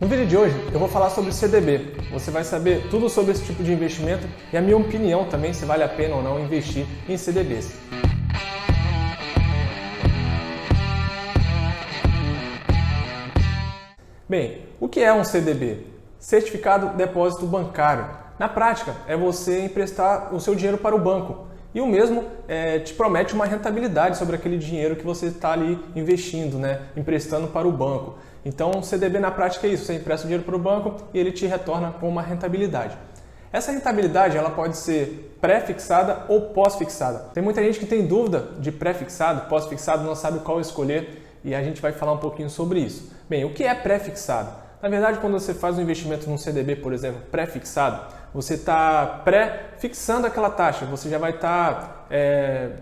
No vídeo de hoje eu vou falar sobre CDB. Você vai saber tudo sobre esse tipo de investimento e a minha opinião também se vale a pena ou não investir em CDBs. Bem, o que é um CDB? Certificado de Depósito Bancário. Na prática, é você emprestar o seu dinheiro para o banco. E o mesmo te promete uma rentabilidade sobre aquele dinheiro que você está ali investindo, emprestando para o banco. Então, o CDB na prática é isso, você empresta o dinheiro para o banco e ele te retorna com uma rentabilidade. Essa rentabilidade ela pode ser pré-fixada ou pós-fixada. Tem muita gente que tem dúvida de pré-fixado, pós-fixado, não sabe qual escolher e a gente vai falar um pouquinho sobre isso. Bem, o que é pré-fixado? Na verdade, quando você faz um investimento num CDB, por exemplo, pré-fixado, você está pré-fixando aquela taxa, você já vai estar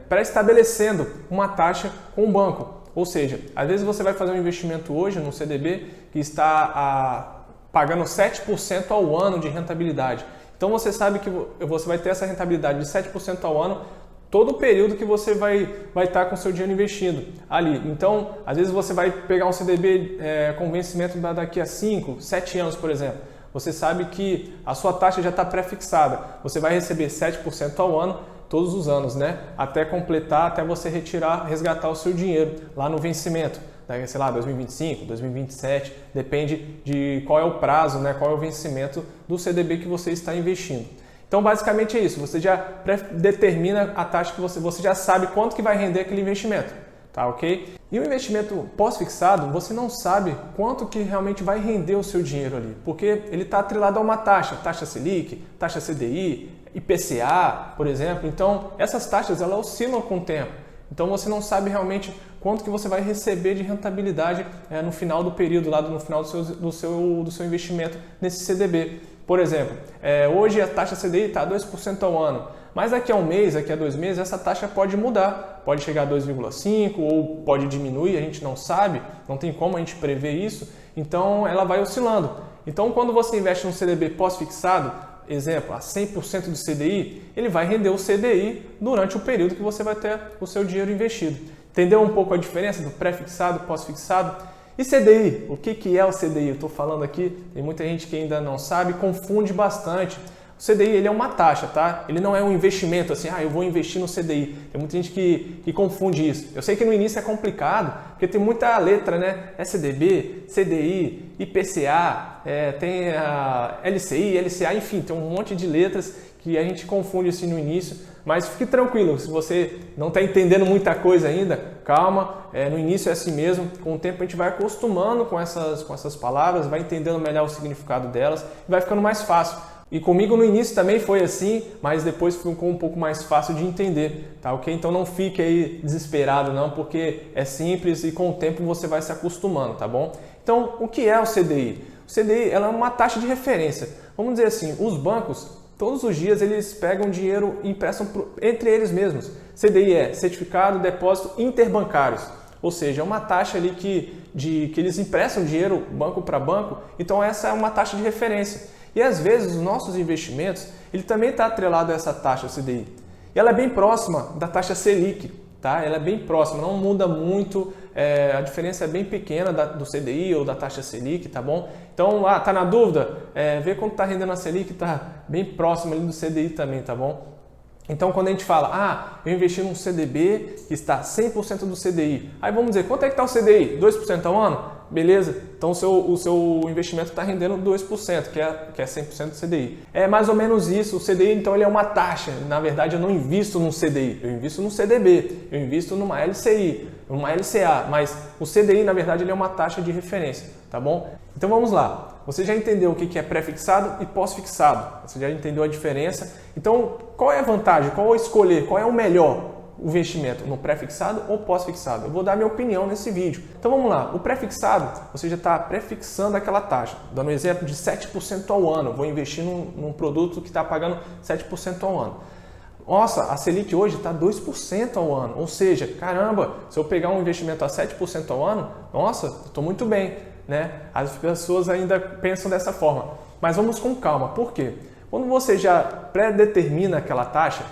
pré-estabelecendo uma taxa com o banco. Ou seja, às vezes você vai fazer um investimento hoje no CDB que está pagando 7% ao ano de rentabilidade. Então você sabe que você vai ter essa rentabilidade de 7% ao ano todo o período que você vai estar com o seu dinheiro investido ali. Então, às vezes você vai pegar um CDB com vencimento daqui a 5, 7 anos, por exemplo. Você sabe que a sua taxa já está pré-fixada. Você vai receber 7% ao ano todos os anos, até completar, até você resgatar o seu dinheiro lá no vencimento, sei lá, 2025, 2027, depende de qual é o prazo, qual é o vencimento do CDB que você está investindo. Então, basicamente é isso, você já determina a taxa que você já sabe quanto que vai render aquele investimento, tá ok? E o investimento pós-fixado, você não sabe quanto que realmente vai render o seu dinheiro ali, porque ele está atrelado a uma taxa Selic, taxa CDI, IPCA, por exemplo. Então, essas taxas elas oscilam com o tempo. Então, você não sabe realmente quanto que você vai receber de rentabilidade no final do período, lá no final do seu investimento nesse CDB. Por exemplo, hoje a taxa CDI está 2% ao ano, mas daqui a um mês, daqui a 2 meses, essa taxa pode mudar. Pode chegar a 2,5% ou pode diminuir, a gente não sabe, não tem como a gente prever isso. Então, ela vai oscilando. Então, quando você investe num CDB pós-fixado, exemplo, a 100% do CDI, ele vai render o CDI durante o período que você vai ter o seu dinheiro investido. Entendeu um pouco a diferença do pré-fixado, pós-fixado? E CDI? O que é o CDI? Eu estou falando aqui, tem muita gente que ainda não sabe, confunde bastante. O CDI ele é uma taxa, tá? Ele não é um investimento assim, eu vou investir no CDI. Tem muita gente que confunde isso. Eu sei que no início é complicado, porque tem muita letra, É CDB, CDI, IPCA, tem a LCI, LCA, enfim, tem um monte de letras que a gente confunde assim no início. Mas fique tranquilo, se você não está entendendo muita coisa ainda, calma, no início é assim mesmo, com o tempo a gente vai acostumando com essas palavras, vai entendendo melhor o significado delas e vai ficando mais fácil. E comigo no início também foi assim, mas depois ficou um pouco mais fácil de entender, tá ok? Então não fique aí desesperado não, porque é simples e com o tempo você vai se acostumando, tá bom? Então, o que é o CDI? O CDI ela é uma taxa de referência. Vamos dizer assim, os bancos, todos os dias eles pegam dinheiro e emprestam entre eles mesmos. CDI é Certificado de Depósito Interbancários, ou seja, é uma taxa ali que eles emprestam dinheiro banco para banco, então essa é uma taxa de referência. E às vezes os nossos investimentos, ele também está atrelado a essa taxa CDI. E ela é bem próxima da taxa Selic, tá? Ela é bem próxima, não muda muito, a diferença é bem pequena do CDI ou da taxa Selic, tá bom? Então, tá na dúvida? Vê quanto está rendendo a Selic, está bem próximo ali do CDI também, tá bom? Então, quando a gente fala, eu investi num CDB que está 100% do CDI. Aí vamos dizer, quanto é que está o CDI? 2% ao ano? Beleza? Então, o seu investimento está rendendo 2%, que é 100% do CDI. É mais ou menos isso. O CDI, então, ele é uma taxa. Na verdade, eu não invisto num CDI, eu invisto num CDB, eu invisto numa LCI, numa LCA, mas o CDI, na verdade, ele é uma taxa de referência, tá bom? Então, vamos lá. Você já entendeu o que é pré-fixado e pós-fixado. Você já entendeu a diferença. Então, qual é a vantagem? Qual é escolher? Qual é o melhor investimento? No pré-fixado ou pós-fixado? Eu vou dar minha opinião nesse vídeo. Então, vamos lá. O pré-fixado, você já está pré-fixando aquela taxa. Dando um exemplo de 7% ao ano. Vou investir num produto que está pagando 7% ao ano. Nossa, a Selic hoje está 2% ao ano. Ou seja, caramba, se eu pegar um investimento a 7% ao ano, nossa, estou muito bem. As pessoas ainda pensam dessa forma. Mas vamos com calma. Por quê? Quando você já pré-determina aquela taxa,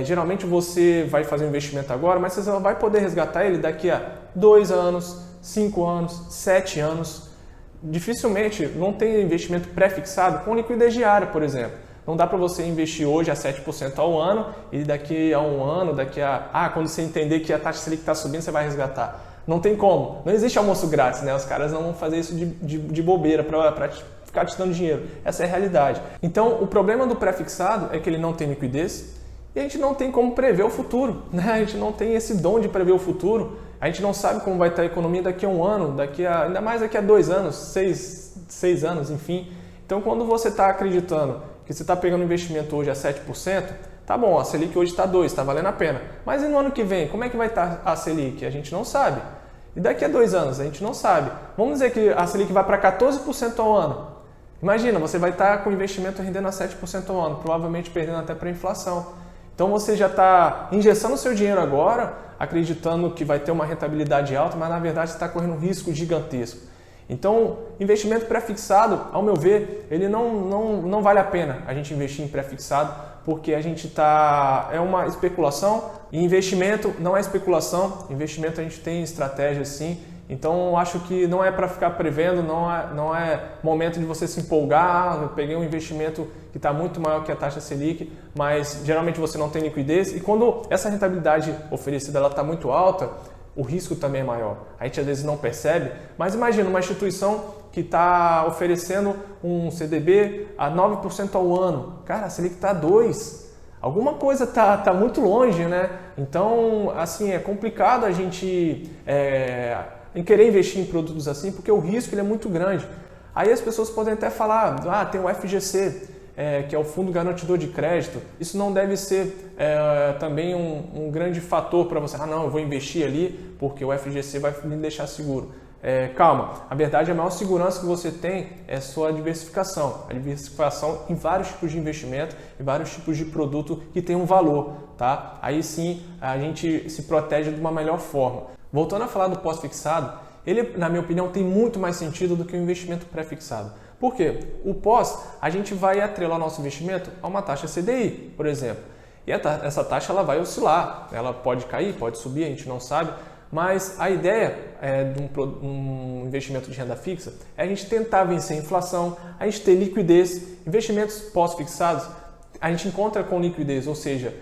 geralmente você vai fazer um investimento agora, mas você só vai poder resgatar ele daqui a 2 anos, 5 anos, 7 anos. dificilmente não tem investimento pré-fixado com liquidez diária, por exemplo. Não dá para você investir hoje a 7% ao ano e daqui a um ano, quando você entender que a taxa Selic está subindo, você vai resgatar. Não tem como. Não existe almoço grátis, né? Os caras não vão fazer isso de bobeira para ficar te dando dinheiro. Essa é a realidade. Então, o problema do pré-fixado é que ele não tem liquidez e a gente não tem como prever o futuro, né? A gente não tem esse dom de prever o futuro. A gente não sabe como vai estar a economia daqui a um ano, ainda mais daqui a 2 anos, 6 anos, enfim. Então, quando você está acreditando que você está pegando um investimento hoje a 7%, tá bom, a Selic hoje está 2%, está valendo a pena. Mas e no ano que vem, como é que vai estar a Selic? A gente não sabe. E daqui a 2 anos, a gente não sabe. Vamos dizer que a Selic vai para 14% ao ano. Imagina, você vai estar com o investimento rendendo a 7% ao ano, provavelmente perdendo até para a inflação. Então você já está injetando o seu dinheiro agora, acreditando que vai ter uma rentabilidade alta, mas na verdade você está correndo um risco gigantesco. Então, investimento pré-fixado, ao meu ver, ele não vale a pena a gente investir em pré-fixado, porque a gente é uma especulação, e investimento não é especulação, investimento a gente tem estratégia sim. Então, eu acho que não é para ficar prevendo, não é momento de você se empolgar, eu peguei um investimento que está muito maior que a taxa Selic, mas geralmente você não tem liquidez, e quando essa rentabilidade oferecida está muito alta, o risco também é maior. A gente às vezes não percebe, mas imagina uma instituição que está oferecendo um CDB a 9% ao ano. Cara, a Selic está a 2%. Alguma coisa está muito longe, né? Então, assim, é complicado a gente em querer investir em produtos assim, porque o risco ele é muito grande. Aí as pessoas podem até falar, tem o FGC, que é o Fundo Garantidor de Crédito. Isso não deve ser também um grande fator para você. Não, eu vou investir ali porque o FGC vai me deixar seguro. Calma, a verdade, a maior segurança que você tem é sua diversificação. A diversificação em vários tipos de investimento, em vários tipos de produto que tem um valor. Tá? Aí sim a gente se protege de uma melhor forma. Voltando a falar do pós-fixado, ele, na minha opinião, tem muito mais sentido do que o investimento pré-fixado. Por quê? O pós, a gente vai atrelar nosso investimento a uma taxa CDI, por exemplo. E essa taxa ela vai oscilar, ela pode cair, pode subir, a gente não sabe. Mas a ideia de um investimento de renda fixa é a gente tentar vencer a inflação, a gente ter liquidez. Investimentos pós-fixados a gente encontra com liquidez, ou seja,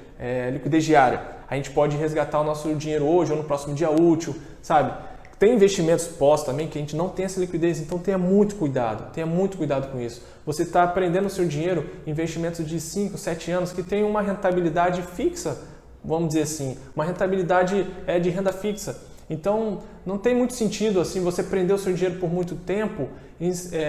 liquidez diária. A gente pode resgatar o nosso dinheiro hoje ou no próximo dia útil, sabe? Tem investimentos pós também que a gente não tem essa liquidez, então tenha muito cuidado com isso. Você está aprendendo o seu dinheiro em investimentos de 5, 7 anos que tem uma rentabilidade fixa, vamos dizer assim, uma rentabilidade de renda fixa. Então não tem muito sentido assim você prender o seu dinheiro por muito tempo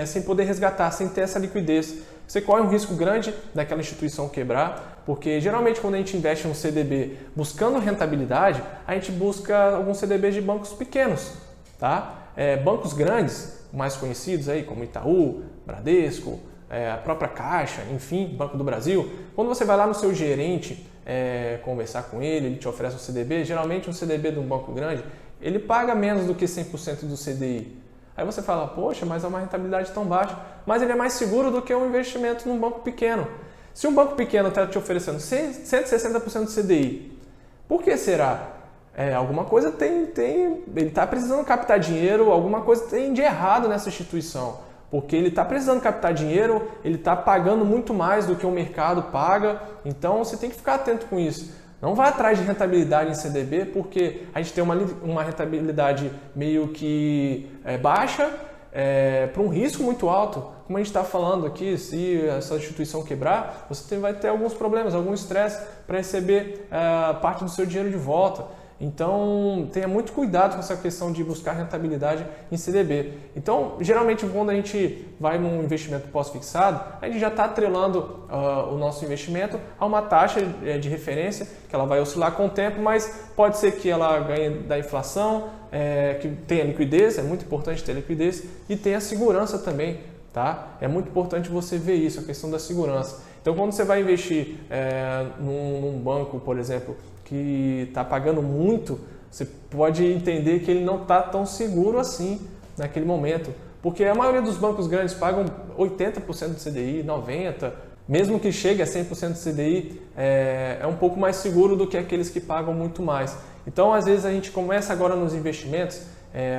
sem poder resgatar, sem ter essa liquidez. Você corre um risco grande daquela instituição quebrar, porque geralmente quando a gente investe no CDB buscando rentabilidade, a gente busca alguns CDBs de bancos pequenos, tá? Bancos grandes, mais conhecidos aí como Itaú, Bradesco, a própria Caixa, enfim, Banco do Brasil. Quando você vai lá no seu gerente conversar com ele te oferece um CDB, geralmente um CDB de um banco grande, ele paga menos do que 100% do CDI. Aí você fala, poxa, mas é uma rentabilidade tão baixa. Mas ele é mais seguro do que um investimento num banco pequeno. Se um banco pequeno está te oferecendo 160% do CDI, por que será? Alguma coisa ele está precisando captar dinheiro, alguma coisa tem de errado nessa instituição. Porque ele está precisando captar dinheiro, ele está pagando muito mais do que o mercado paga, então você tem que ficar atento com isso. Não vá atrás de rentabilidade em CDB, porque a gente tem uma rentabilidade meio que baixa para um risco muito alto. Como a gente está falando aqui, se essa instituição quebrar, você vai ter alguns problemas, algum estresse para receber parte do seu dinheiro de volta. Então, tenha muito cuidado com essa questão de buscar rentabilidade em CDB. Então, geralmente, quando a gente vai num investimento pós-fixado, a gente já está atrelando o nosso investimento a uma taxa de referência, que ela vai oscilar com o tempo, mas pode ser que ela ganhe da inflação, que tenha liquidez, é muito importante ter liquidez, e tenha segurança também. Tá? É muito importante você ver isso, a questão da segurança. Então, quando você vai investir num banco, por exemplo, que está pagando muito, você pode entender que ele não está tão seguro assim naquele momento. Porque a maioria dos bancos grandes pagam 80% do CDI, 90%, mesmo que chegue a 100% do CDI, é um pouco mais seguro do que aqueles que pagam muito mais. Então, às vezes, a gente começa agora nos investimentos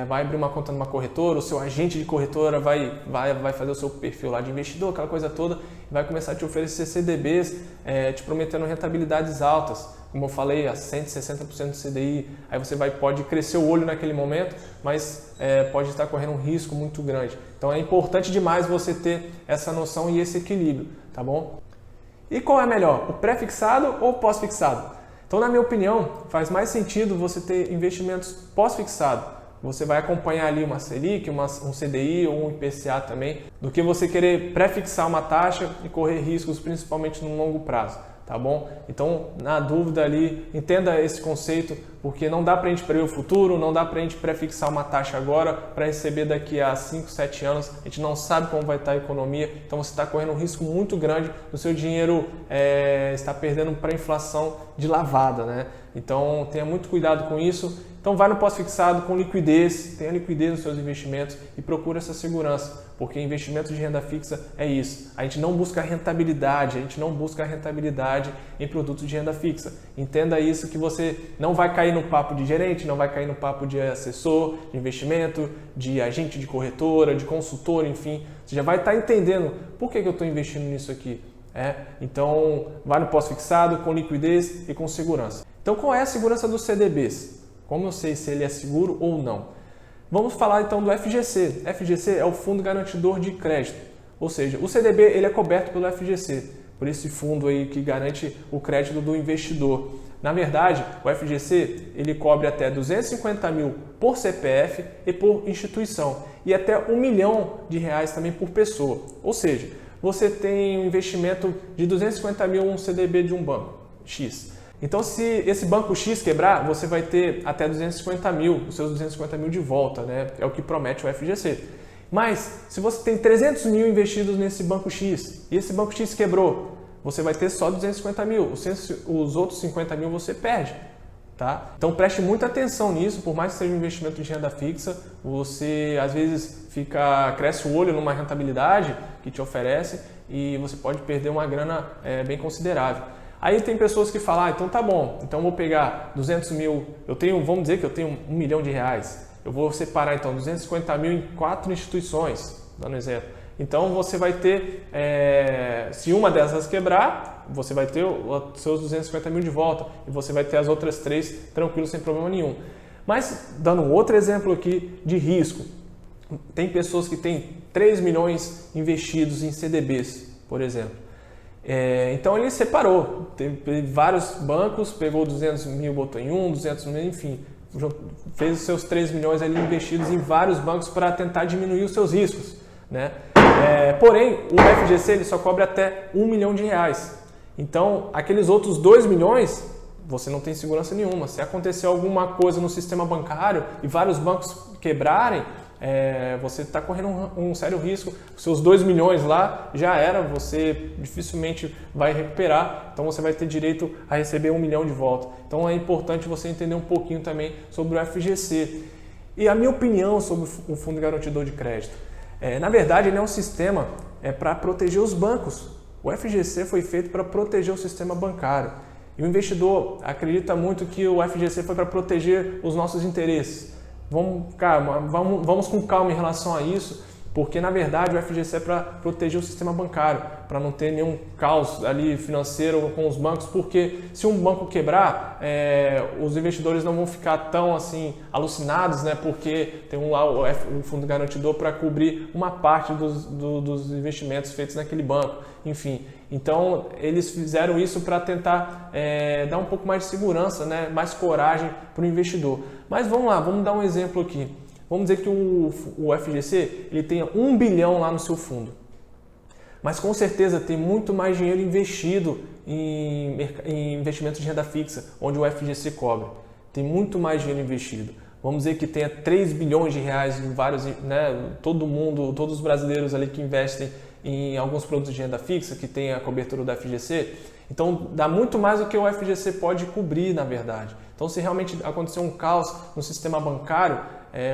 vai abrir uma conta numa corretora, o seu agente de corretora vai fazer o seu perfil lá de investidor, aquela coisa toda, e vai começar a te oferecer CDBs, te prometendo rentabilidades altas. Como eu falei, a 160% do CDI, aí você pode crescer o olho naquele momento, mas pode estar correndo um risco muito grande. Então é importante demais você ter essa noção e esse equilíbrio, tá bom? E qual é melhor, o pré-fixado ou o pós-fixado? Então, na minha opinião, faz mais sentido você ter investimentos pós-fixado. Você vai acompanhar ali uma Selic, um CDI ou um IPCA também, do que você querer pré-fixar uma taxa e correr riscos, principalmente no longo prazo. Tá bom? Então, na dúvida ali, entenda esse conceito, porque não dá para a gente prever o futuro, não dá para a gente prefixar uma taxa agora para receber daqui a 5, 7 anos, a gente não sabe como vai estar a economia, então você está correndo um risco muito grande do seu dinheiro estar perdendo para a inflação de lavada, né? Então, tenha muito cuidado com isso. Então, vai no pós-fixado com liquidez, tenha liquidez nos seus investimentos e procure essa segurança, porque investimento de renda fixa é isso. A gente não busca rentabilidade, em produtos de renda fixa. Entenda isso, que você não vai cair no papo de gerente, não vai cair no papo de assessor de investimento, de agente de corretora, de consultor, enfim. Você já vai estar entendendo por que eu estou investindo nisso aqui. Então, vai no pós-fixado com liquidez e com segurança. Então, qual é a segurança dos CDBs? Como eu sei se ele é seguro ou não? Vamos falar então do FGC. FGC é o Fundo Garantidor de Crédito, ou seja, o CDB ele é coberto pelo FGC, por esse fundo aí que garante o crédito do investidor. Na verdade, o FGC ele cobre até 250 mil por CPF e por instituição e até R$1 milhão também por pessoa. Ou seja, você tem um investimento de 250 mil um CDB de um banco X. Então, se esse banco X quebrar, você vai ter até 250 mil, os seus 250 mil de volta, né? É o que promete o FGC. Mas, se você tem 300 mil investidos nesse banco X e esse banco X quebrou, você vai ter só 250 mil, os outros 50 mil você perde. Tá? Então, preste muita atenção nisso, por mais que seja um investimento de renda fixa, você às vezes cresce o olho numa rentabilidade que te oferece e você pode perder uma grana bem considerável. Aí tem pessoas que falam, então tá bom, então eu vou pegar 200 mil, vamos dizer que eu tenho R$1 milhão, eu vou separar então 250 mil em 4 instituições, dando um exemplo. Então você vai ter, se uma dessas quebrar, você vai ter os seus 250 mil de volta e você vai ter as outras 3 tranquilo, sem problema nenhum. Mas, dando um outro exemplo aqui de risco, tem pessoas que têm 3 milhões investidos em CDBs, por exemplo. Então ele separou, teve vários bancos, pegou 200 mil, botou em 200 mil, enfim, fez os seus 3 milhões ali investidos em vários bancos para tentar diminuir os seus riscos, né? Porém, o FGC ele só cobre até R$1 milhão. Então, aqueles outros 2 milhões, você não tem segurança nenhuma. Se acontecer alguma coisa no sistema bancário e vários bancos quebrarem, você está correndo um sério risco. Os seus 2 milhões lá já era, você dificilmente vai recuperar, então você vai ter direito a receber 1 milhão de volta. Então é importante você entender um pouquinho também sobre o FGC. E a minha opinião sobre o Fundo Garantidor de Crédito. Na verdade, ele é um sistema para proteger os bancos. O FGC foi feito para proteger o sistema bancário. E o investidor acredita muito que o FGC foi para proteger os nossos interesses. Vamos com calma em relação a isso, porque na verdade o FGC é para proteger o sistema bancário, para não ter nenhum caos ali financeiro com os bancos, porque se um banco quebrar, os investidores não vão ficar tão assim alucinados, né? Porque tem lá o fundo garantidor para cobrir uma parte dos investimentos feitos naquele banco, enfim. Então eles fizeram isso para tentar dar um pouco mais de segurança, né? Mais coragem para o investidor. Mas vamos lá, vamos dar um exemplo aqui. Vamos dizer que o FGC ele tenha 1 bilhão lá no seu fundo. Mas com certeza tem muito mais dinheiro investido em investimentos de renda fixa, onde o FGC cobre. Tem muito mais dinheiro investido. Vamos dizer que tenha 3 bilhões de reais em vários, né, todo mundo, todos os brasileiros ali que investem em alguns produtos de renda fixa, que tem a cobertura do FGC. Então dá muito mais do que o FGC pode cobrir, na verdade. Então, se realmente acontecer um caos no sistema bancário,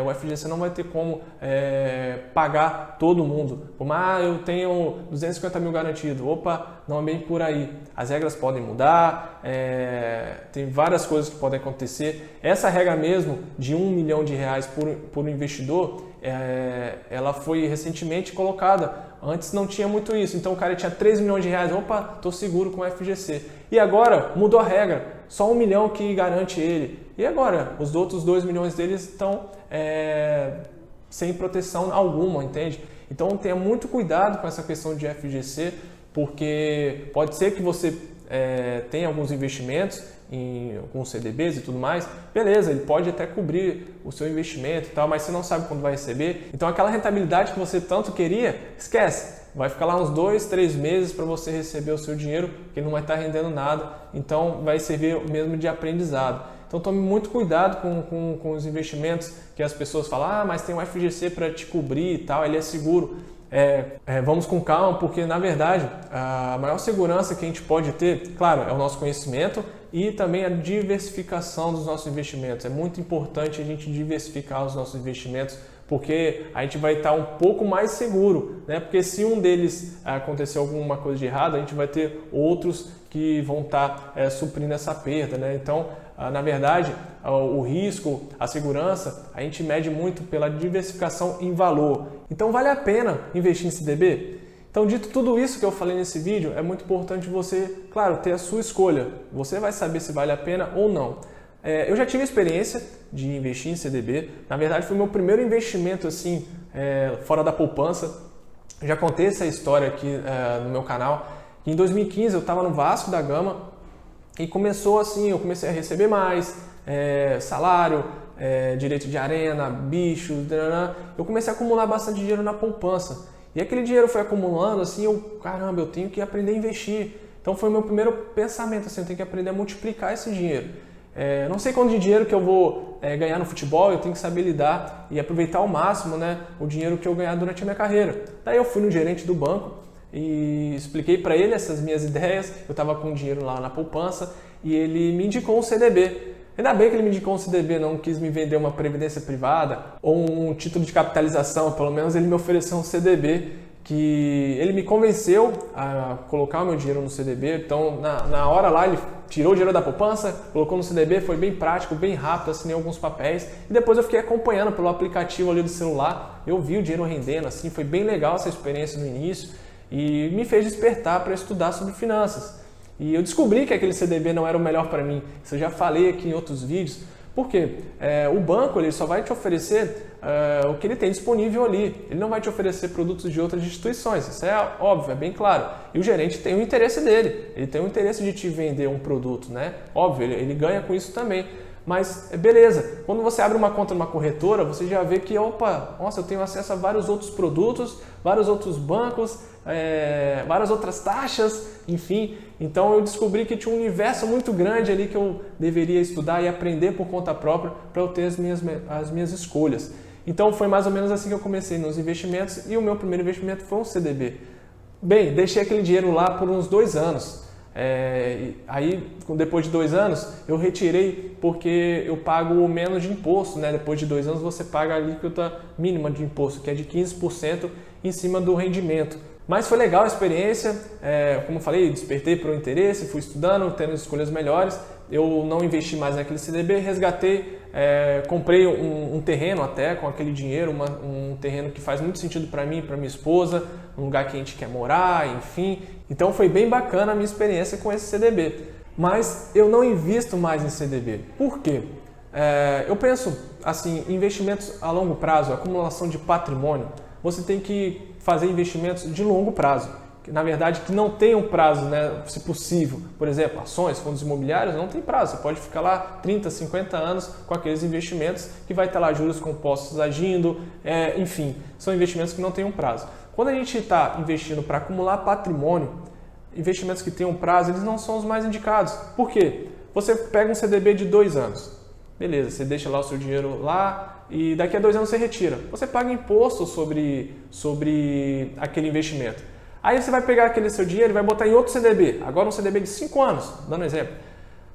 o FGC não vai ter como pagar todo mundo. Como, eu tenho 250 mil garantido. Opa, não é bem por aí. As regras podem mudar, tem várias coisas que podem acontecer. Essa regra mesmo de R$1 milhão por investidor, ela foi recentemente colocada. Antes não tinha muito isso, então o cara tinha R$3 milhões, opa, estou seguro com o FGC. E agora mudou a regra, só 1 milhão que garante ele. E agora, os outros 2 milhões deles estão sem proteção alguma, entende? Então tenha muito cuidado com essa questão de FGC, porque pode ser que você tenha alguns investimentos em alguns CDBs e tudo mais, beleza, ele pode até cobrir o seu investimento e tal, mas você não sabe quando vai receber. Então aquela rentabilidade que você tanto queria, esquece. Vai ficar lá uns 2, 3 meses para você receber o seu dinheiro, que não vai estar rendendo nada, então vai servir mesmo de aprendizado. Então tome muito cuidado com os investimentos que as pessoas falam, mas tem um FGC para te cobrir e tal, ele é seguro. Vamos com calma, porque na verdade a maior segurança que a gente pode ter, claro, é o nosso conhecimento e também a diversificação dos nossos investimentos. É muito importante a gente diversificar os nossos investimentos, porque a gente vai estar um pouco mais seguro, né? Porque se um deles acontecer alguma coisa de errado, a gente vai ter outros que vão estar suprindo essa perda, né? Então, na verdade, o risco, a segurança, a gente mede muito pela diversificação em valor. Então, vale a pena investir em CDB? Então, dito tudo isso que eu falei nesse vídeo, é muito importante você, claro, ter a sua escolha. Você vai saber se vale a pena ou não. Eu já tive experiência de investir em CDB. Na verdade, foi o meu primeiro investimento assim, fora da poupança. Eu já contei essa história aqui no meu canal. Em 2015, eu estava no Vasco da Gama e começou assim, eu comecei a receber mais salário, direito de arena, bicho, eu comecei a acumular bastante dinheiro na poupança. E aquele dinheiro foi acumulando, assim, caramba, eu tenho que aprender a investir. Então foi o meu primeiro pensamento, assim, eu tenho que aprender a multiplicar esse dinheiro. Não sei quanto de dinheiro que eu vou ganhar no futebol, eu tenho que saber lidar e aproveitar ao máximo, né, o dinheiro que eu ganhar durante a minha carreira. Daí eu fui no gerente do banco e expliquei para ele essas minhas ideias, eu estava com dinheiro lá na poupança e ele me indicou um CDB. Ainda bem que ele me indicou um CDB, não quis me vender uma previdência privada ou um título de capitalização, pelo menos ele me ofereceu um CDB que ele me convenceu a colocar o meu dinheiro no CDB. Então na hora lá ele tirou o dinheiro da poupança, colocou no CDB, foi bem prático, bem rápido, assinei alguns papéis e depois eu fiquei acompanhando pelo aplicativo ali do celular, eu vi o dinheiro rendendo, assim, foi bem legal essa experiência no início e me fez despertar para estudar sobre finanças. E eu descobri que aquele CDB não era o melhor para mim. Isso eu já falei aqui em outros vídeos. Por quê? O banco ele só vai te oferecer o que ele tem disponível ali. Ele não vai te oferecer produtos de outras instituições. Isso é óbvio, é bem claro. E o gerente tem o interesse dele. Ele tem o interesse de te vender um produto, né? Óbvio, ele ganha com isso também. Mas beleza, quando você abre uma conta numa corretora, você já vê que, nossa, eu tenho acesso a vários outros produtos, vários outros bancos, várias outras taxas, enfim. Então eu descobri que tinha um universo muito grande ali que eu deveria estudar e aprender por conta própria para eu ter as minhas escolhas. Então foi mais ou menos assim que eu comecei nos investimentos e o meu primeiro investimento foi um CDB. Bem, deixei aquele dinheiro lá por uns 2 anos. Aí, depois de 2 anos, eu retirei porque eu pago menos de imposto, né? Depois de 2 anos você paga a alíquota mínima de imposto, que é de 15% em cima do rendimento. Mas foi legal a experiência, como eu falei, despertei para o interesse, fui estudando, tendo escolhas melhores. Eu não investi mais naquele CDB, resgatei, comprei um terreno até com aquele dinheiro, um terreno que faz muito sentido para mim e para minha esposa, um lugar que a gente quer morar, enfim. Então foi bem bacana a minha experiência com esse CDB. Mas eu não invisto mais em CDB. Por quê? Eu penso assim, investimentos a longo prazo, acumulação de patrimônio, você tem que fazer investimentos de longo prazo. Na verdade, que não tem um prazo, né, se possível. Por exemplo, ações, fundos imobiliários, não tem prazo. Você pode ficar lá 30, 50 anos com aqueles investimentos que vai ter lá juros compostos agindo, enfim, são investimentos que não têm um prazo. Quando a gente está investindo para acumular patrimônio, investimentos que têm um prazo, eles não são os mais indicados. Por quê? Você pega um CDB de 2 anos. Beleza, você deixa lá o seu dinheiro lá e daqui a 2 anos você retira. Você paga imposto sobre aquele investimento. Aí você vai pegar aquele seu dinheiro e vai botar em outro CDB. Agora um CDB de 5 anos, dando um exemplo.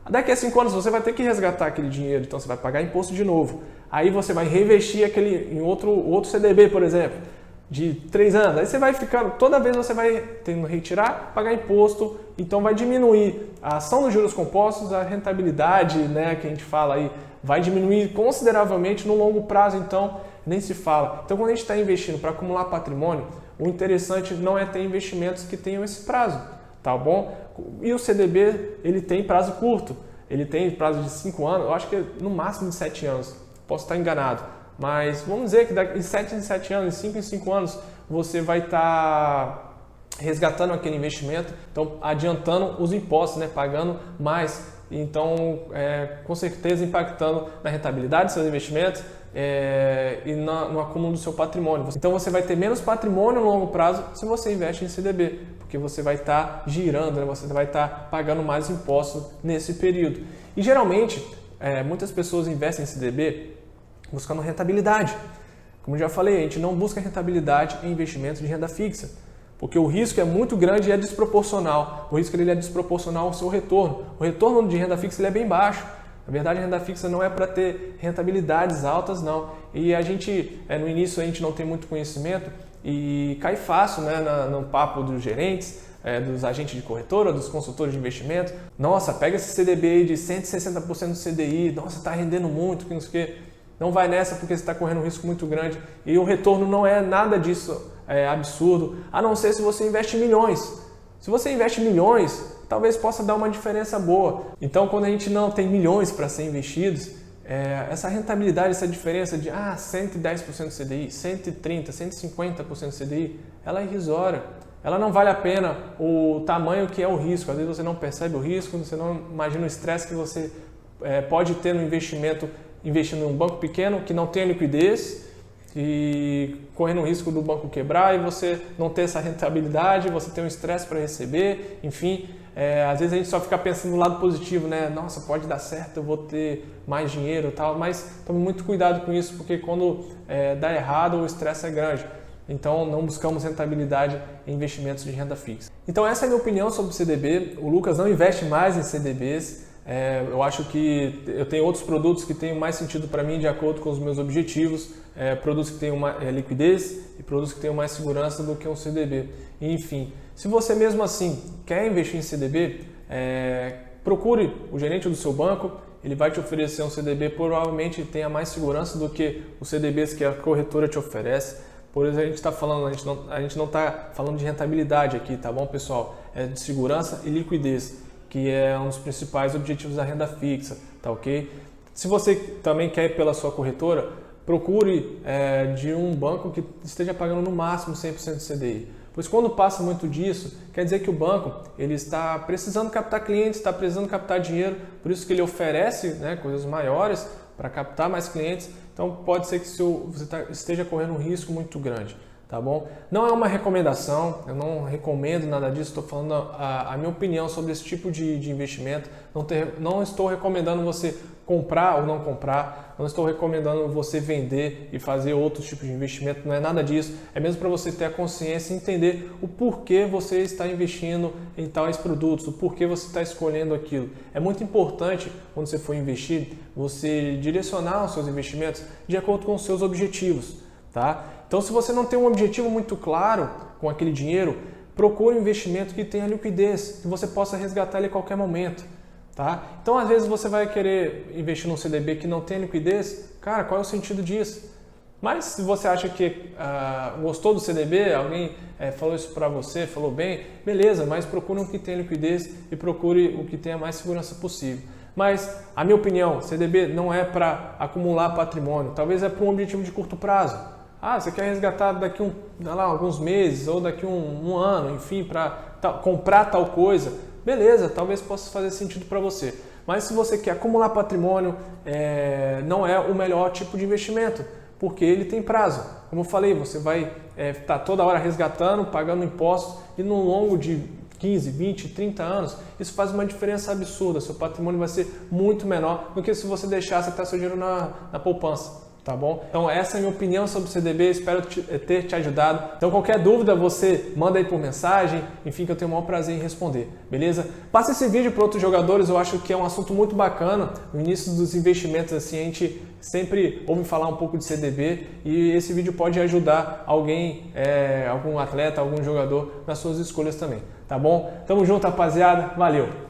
Daqui a 5 anos você vai ter que resgatar aquele dinheiro, então você vai pagar imposto de novo. Aí você vai reinvestir aquele em outro CDB, por exemplo, de 3 anos. Aí você vai ficando, toda vez você vai tendo que retirar, pagar imposto, então vai diminuir a ação dos juros compostos, a rentabilidade, né, que a gente fala aí, vai diminuir consideravelmente no longo prazo, então nem se fala. Então quando a gente está investindo para acumular patrimônio, o interessante não é ter investimentos que tenham esse prazo, tá bom? E o CDB, ele tem prazo curto, ele tem prazo de 5 anos, eu acho que é no máximo de 7 anos, posso estar enganado. Mas vamos dizer que de 7 em 7 anos, de 5 em 5 anos, você vai estar resgatando aquele investimento, então adiantando os impostos, né? Pagando mais, então com certeza impactando na rentabilidade dos seus investimentos e no acúmulo do seu patrimônio. Então você vai ter menos patrimônio no longo prazo se você investe em CDB, porque você vai estar girando, né? Você vai estar pagando mais impostos nesse período. E geralmente, muitas pessoas investem em CDB buscando rentabilidade. Como eu já falei, a gente não busca rentabilidade em investimentos de renda fixa, porque o risco é muito grande e é desproporcional. O risco ele é desproporcional ao seu retorno. O retorno de renda fixa ele é bem baixo. Na verdade, a renda fixa não é para ter rentabilidades altas, não. E a gente, no início, a gente não tem muito conhecimento e cai fácil, né, no papo dos gerentes, dos agentes de corretora, dos consultores de investimento. Nossa, pega esse CDB aí de 160% do CDI, nossa, está rendendo muito, que não sei o quê. Não vai nessa porque você está correndo um risco muito grande e o retorno não é nada disso absurdo, a não ser se você investe milhões. Se você investe milhões, talvez possa dar uma diferença boa. Então, quando a gente não tem milhões para ser investidos, essa rentabilidade, essa diferença de 110% do CDI, 130%, 150% do CDI, ela é irrisória. Ela não vale a pena o tamanho que é o risco. Às vezes você não percebe o risco, você não imagina o estresse que você pode ter no investimento, investindo em um banco pequeno que não tem liquidez e correndo o risco do banco quebrar e você não ter essa rentabilidade, você tem um estresse para receber, enfim, às vezes a gente só fica pensando no lado positivo, né? Nossa, pode dar certo, eu vou ter mais dinheiro e tal, mas tome muito cuidado com isso, porque quando dá errado o estresse é grande. Então não buscamos rentabilidade em investimentos de renda fixa. Então essa é a minha opinião sobre o CDB. O Lucas não investe mais em CDBs. Eu acho que eu tenho outros produtos que têm mais sentido para mim de acordo com os meus objetivos, produtos que tenham liquidez e produtos que tenham mais segurança do que um CDB. Enfim, se você mesmo assim quer investir em CDB, procure o gerente do seu banco, ele vai te oferecer um CDB, provavelmente tenha mais segurança do que os CDBs que a corretora te oferece. Por exemplo, a gente não está falando de rentabilidade aqui, tá bom, pessoal? É de segurança e liquidez, que é um dos principais objetivos da renda fixa, tá ok? Se você também quer ir pela sua corretora, procure de um banco que esteja pagando no máximo 100% do CDI. Pois quando passa muito disso, quer dizer que o banco ele está precisando captar clientes, está precisando captar dinheiro, por isso que ele oferece, né, coisas maiores para captar mais clientes. Então pode ser que você esteja correndo um risco muito grande. Tá bom? Não é uma recomendação, eu não recomendo nada disso, estou falando a minha opinião sobre esse tipo de investimento. Não estou recomendando você comprar ou não comprar, não estou recomendando você vender e fazer outros tipos de investimento, não é nada disso. É mesmo para você ter a consciência e entender o porquê você está investindo em tais produtos, o porquê você está escolhendo aquilo. É muito importante, quando você for investir, você direcionar os seus investimentos de acordo com os seus objetivos. Tá? Então, se você não tem um objetivo muito claro com aquele dinheiro, procure um investimento que tenha liquidez, que você possa resgatar ele a qualquer momento. Tá? Então, às vezes você vai querer investir num CDB que não tem liquidez, cara, qual é o sentido disso? Mas se você acha que gostou do CDB, alguém falou isso para você, falou bem, beleza, mas procure um que tenha liquidez e procure o que tenha mais segurança possível. Mas, a minha opinião, CDB não é para acumular patrimônio, talvez é para um objetivo de curto prazo. Você quer resgatar daqui alguns meses ou daqui um ano, enfim, para comprar tal coisa. Beleza, talvez possa fazer sentido para você. Mas se você quer acumular patrimônio, não é o melhor tipo de investimento, porque ele tem prazo. Como eu falei, você vai estar toda hora resgatando, pagando impostos e no longo de 15, 20, 30 anos, isso faz uma diferença absurda. Seu patrimônio vai ser muito menor do que se você deixasse até seu dinheiro na poupança. tá bom? Então essa é a minha opinião sobre o CDB, espero ter te ajudado. Então qualquer dúvida você manda aí por mensagem, enfim, que eu tenho o maior prazer em responder, beleza? Passa esse vídeo para outros jogadores, eu acho que é um assunto muito bacana. No início dos investimentos, assim, a gente sempre ouve falar um pouco de CDB e esse vídeo pode ajudar alguém, algum atleta, algum jogador nas suas escolhas também, tá bom? Tamo junto, rapaziada, valeu!